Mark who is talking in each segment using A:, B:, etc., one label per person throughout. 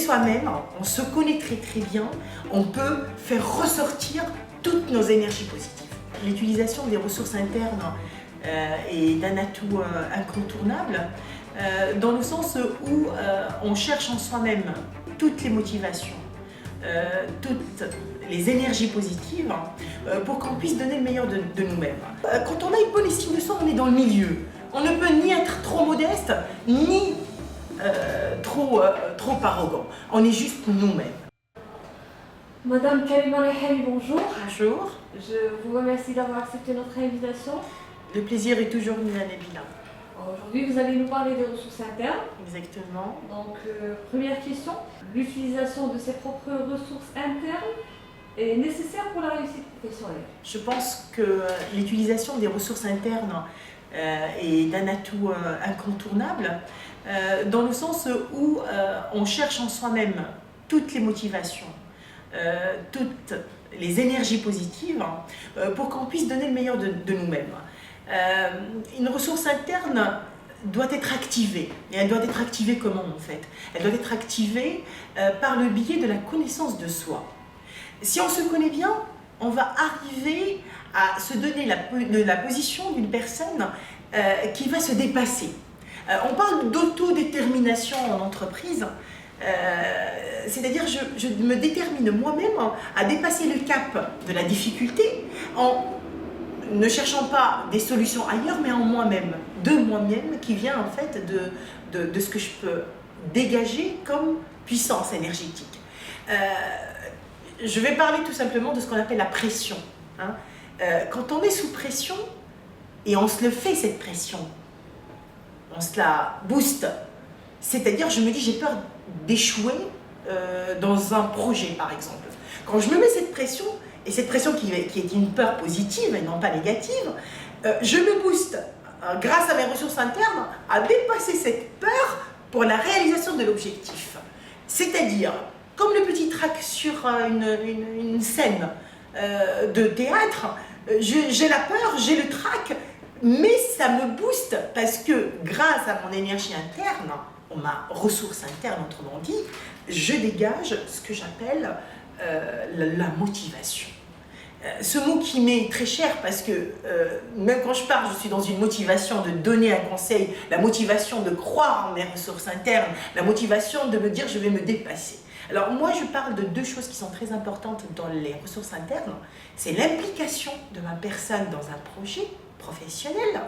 A: soi-même, on se connaît très très bien, on peut faire ressortir toutes nos énergies positives. L'utilisation des ressources internes est un atout incontournable, dans le sens où on cherche en soi-même toutes les motivations, toutes les énergies positives pour qu'on puisse donner le meilleur de nous-mêmes. Quand on a une bonne estime de soi, on est dans le milieu. On ne peut ni être trop modeste, ni trop arrogant. On est juste nous-mêmes.
B: Madame Karima Rehani, bonjour.
A: Bonjour.
B: Je vous remercie d'avoir accepté notre invitation.
A: Le plaisir est toujours mis à Nabila.
B: Aujourd'hui, vous allez nous parler des ressources internes.
A: Exactement.
B: Donc, première question, l'utilisation de ses propres ressources internes est nécessaire pour la réussite professionnelle?
A: Je pense que l'utilisation des ressources internes est un atout incontournable, dans le sens où on cherche en soi-même toutes les motivations, toutes les énergies positives pour qu'on puisse donner le meilleur de nous-mêmes. Une ressource interne doit être activée. Et elle doit être activée comment en fait? Elle doit être activée par le biais de la connaissance de soi. Si on se connaît bien, on va arriver à se donner la position d'une personne qui va se dépasser. On parle d'autodétermination en entreprise, c'est-à-dire je me détermine moi-même à dépasser le cap de la difficulté en ne cherchant pas des solutions ailleurs, mais en moi-même, de moi-même, qui vient en fait de ce que je peux dégager comme puissance énergétique. Je vais parler tout simplement de ce qu'on appelle la pression. Quand on est sous pression, et on se le fait cette pression, on se la booste, c'est-à-dire je me dis j'ai peur d'échouer dans un projet par exemple. Quand je me mets cette pression, et cette pression qui est une peur positive et non pas négative, je me booste grâce à mes ressources internes à dépasser cette peur pour la réalisation de l'objectif. C'est-à-dire, comme le petit trac sur une scène de théâtre, j'ai la peur, j'ai le trac, mais ça me booste parce que grâce à mon énergie interne, ma ressource interne autrement dit, je dégage ce que j'appelle la motivation. Ce mot qui m'est très cher parce que même quand je parle, je suis dans une motivation de donner un conseil, la motivation de croire en mes ressources internes, la motivation de me dire je vais me dépasser. Alors moi je parle de deux choses qui sont très importantes dans les ressources internes, c'est l'implication de ma personne dans un projet professionnel.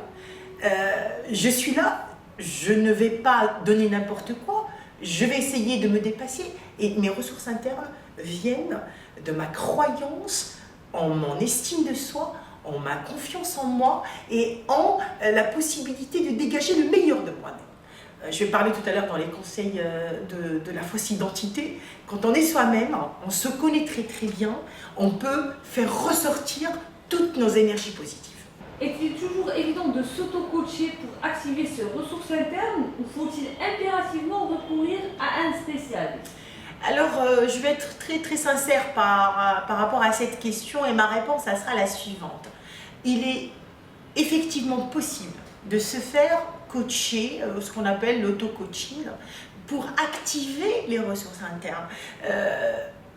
A: Je suis là, je ne vais pas donner n'importe quoi, je vais essayer de me dépasser et mes ressources internes viennent de ma croyance en mon estime de soi, en ma confiance en moi et en la possibilité de dégager le meilleur de moi-même. Je vais parler tout à l'heure dans les conseils de la fausse identité. Quand on est soi-même, on se connaît très très bien, on peut faire ressortir toutes nos énergies positives.
B: Est-il toujours évident de s'auto-coacher pour activer ses ressources internes ou faut-il impérativement recourir à un spécialiste?
A: Alors, je vais être très très sincère par rapport à cette question et ma réponse, ça sera la suivante. Il est effectivement possible de se faire coacher, ce qu'on appelle l'auto-coaching, pour activer les ressources internes.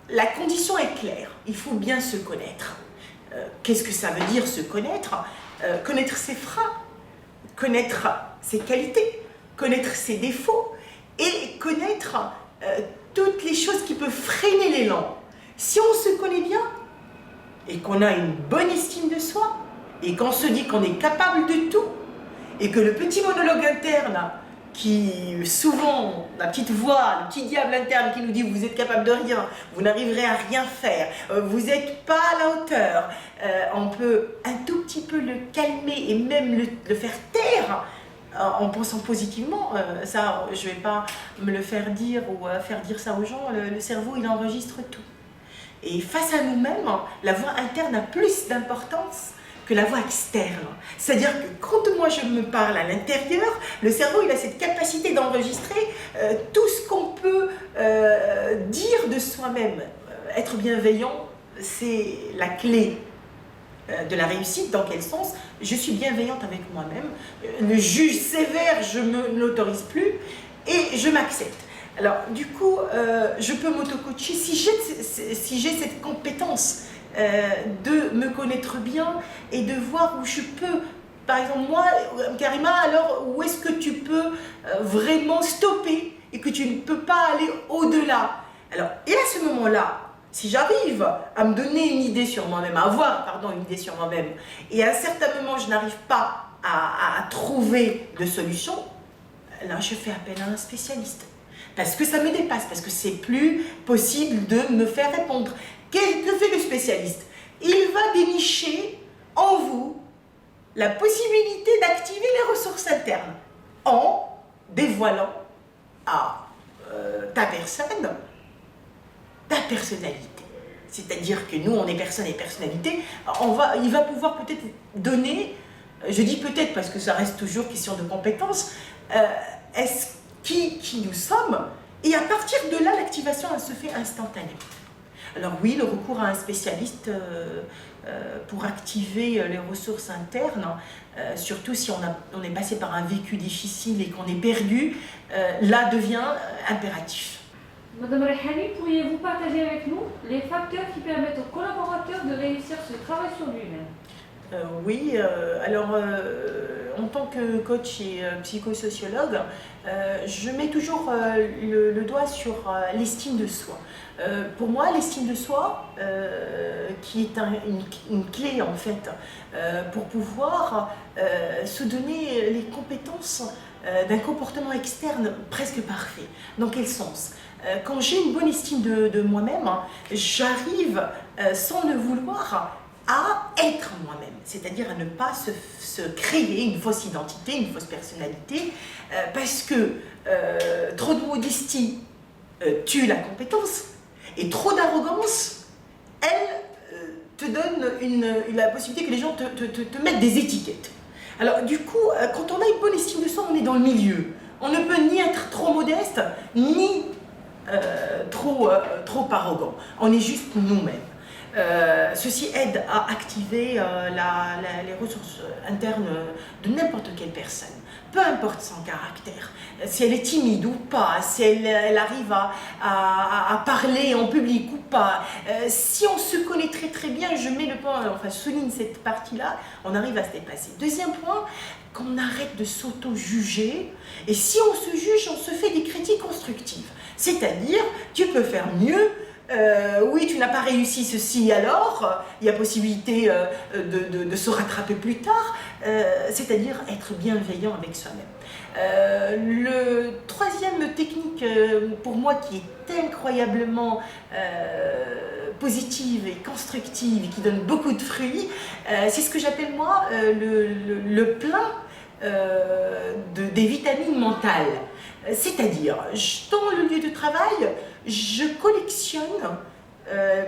A: La condition est claire, il faut bien se connaître. Qu'est-ce que ça veut dire se connaître? Connaître ses freins, connaître ses qualités, connaître ses défauts et connaître toutes les choses qui peuvent freiner l'élan. Si on se connaît bien et qu'on a une bonne estime de soi et qu'on se dit qu'on est capable de tout et que le petit monologue interne qui souvent, la petite voix, le petit diable interne qui nous dit vous êtes capable de rien, vous n'arriverez à rien faire, vous n'êtes pas à la hauteur, on peut un tout petit peu le calmer et même le faire taire en pensant positivement. Ça, je ne vais pas me le faire dire ou faire dire ça aux gens, le cerveau il enregistre tout. Et face à nous-mêmes, la voix interne a plus d'importance que la voix externe. C'est-à-dire que quand moi je me parle à l'intérieur, le cerveau il a cette capacité d'enregistrer tout ce qu'on peut dire de soi-même. Être bienveillant, c'est la clé de la réussite. Dans quel sens? Je suis bienveillante avec moi-même, le juge sévère, je ne l'autorise plus et je m'accepte. Alors, du coup, je peux m'auto-coacher si j'ai cette compétence de me connaître bien et de voir où je peux. Par exemple, moi, Karima, alors où est-ce que tu peux vraiment stopper et que tu ne peux pas aller au-delà? Alors, et à ce moment-là, si j'arrive à me donner une idée sur moi-même, à avoir, pardon, une idée sur moi-même, et à un certain moment, je n'arrive pas à trouver de solution, là, je fais appel à un spécialiste. Parce que ça me dépasse, parce que c'est plus possible de me faire répondre. Que fait le spécialiste? Il va dénicher en vous la possibilité d'activer les ressources internes en dévoilant à ta personne, ta personnalité. C'est-à-dire que nous, on est personne et personnalité, il va pouvoir peut-être donner, je dis peut-être parce que ça reste toujours question de compétences, qui nous sommes, et à partir de là, l'activation, elle se fait instantanément. Alors oui, le recours à un spécialiste pour activer les ressources internes, surtout si on est passé par un vécu difficile et qu'on est perdu, là devient impératif.
B: Madame Rehani, pourriez-vous partager avec nous les facteurs qui permettent au collaborateur de réussir ce travail sur lui-même?
A: Oui, alors en tant que coach et psychosociologue, je mets toujours le doigt sur l'estime de soi. Pour moi, l'estime de soi, qui est une clé en fait, pour pouvoir se donner les compétences d'un comportement externe presque parfait. Dans quel sens? Quand j'ai une bonne estime de moi-même, j'arrive, sans le vouloir, à être moi-même, c'est-à-dire à ne pas se créer une fausse identité, une fausse personnalité, parce que trop de modestie tue la compétence, et trop d'arrogance, elle te donne la possibilité que les gens te mettent des étiquettes. Alors du coup, quand on a une bonne estime de soi, on est dans le milieu. On ne peut ni être trop modeste, ni trop arrogant. On est juste nous-mêmes. Ceci aide à activer les ressources internes de n'importe quelle personne, peu importe son caractère, si elle est timide ou pas, si elle arrive à parler en public ou pas. Si on se connaît très très bien, je mets le point, enfin je souligne cette partie-là, on arrive à se dépasser. Deuxième point, qu'on arrête de s'auto-juger, et si on se juge, on se fait des critiques constructives. C'est-à-dire, tu peux faire mieux. Oui, tu n'as pas réussi ceci, alors il y a possibilité de se rattraper plus tard, c'est-à-dire être bienveillant avec soi-même. Le troisième technique pour moi qui est incroyablement positive et constructive et qui donne beaucoup de fruits, c'est ce que j'appelle moi le plein des vitamines mentales. C'est-à-dire, dans le lieu de travail, je collectionne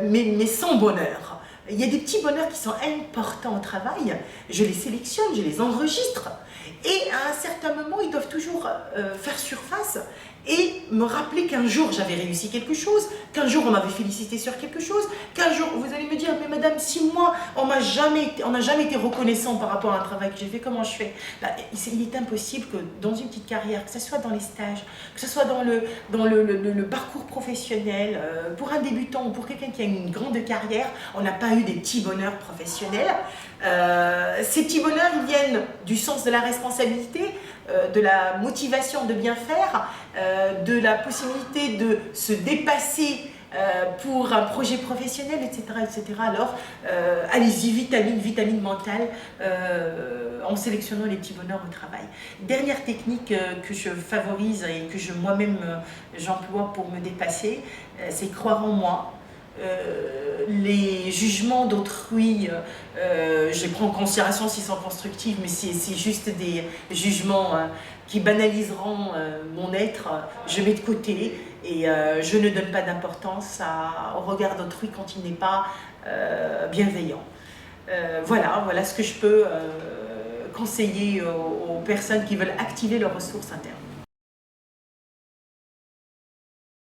A: mes 100 bonheurs. Il y a des petits bonheurs qui sont importants au travail, je les sélectionne, je les enregistre, et à un certain moment, ils doivent toujours faire surface et me rappeler qu'un jour j'avais réussi quelque chose, qu'un jour on m'avait félicité sur quelque chose, qu'un jour vous allez me dire, mais madame, si moi on n'a jamais été reconnaissant par rapport à un travail que j'ai fait, comment je fais? Il est impossible que dans une petite carrière, que ce soit dans les stages, que ce soit dans le parcours professionnel, pour un débutant ou pour quelqu'un qui a une grande carrière, on n'a pas eu des petits bonheurs professionnels. Ces petits bonheurs, ils viennent du sens de la responsabilité, de la motivation de bien faire, de la possibilité de se dépasser pour un projet professionnel, etc. etc. Alors, allez-y, vitamine mentale, en sélectionnant les petits bonheurs au travail. Dernière technique que je favorise et que moi-même j'emploie pour me dépasser, c'est croire en moi. Les jugements d'autrui, je les prends en considération s'ils sont constructifs, mais c'est juste des jugements qui banaliseront mon être, je mets de côté et je ne donne pas d'importance au regard d'autrui quand il n'est pas bienveillant. Voilà ce que je peux conseiller aux personnes qui veulent activer leurs ressources internes.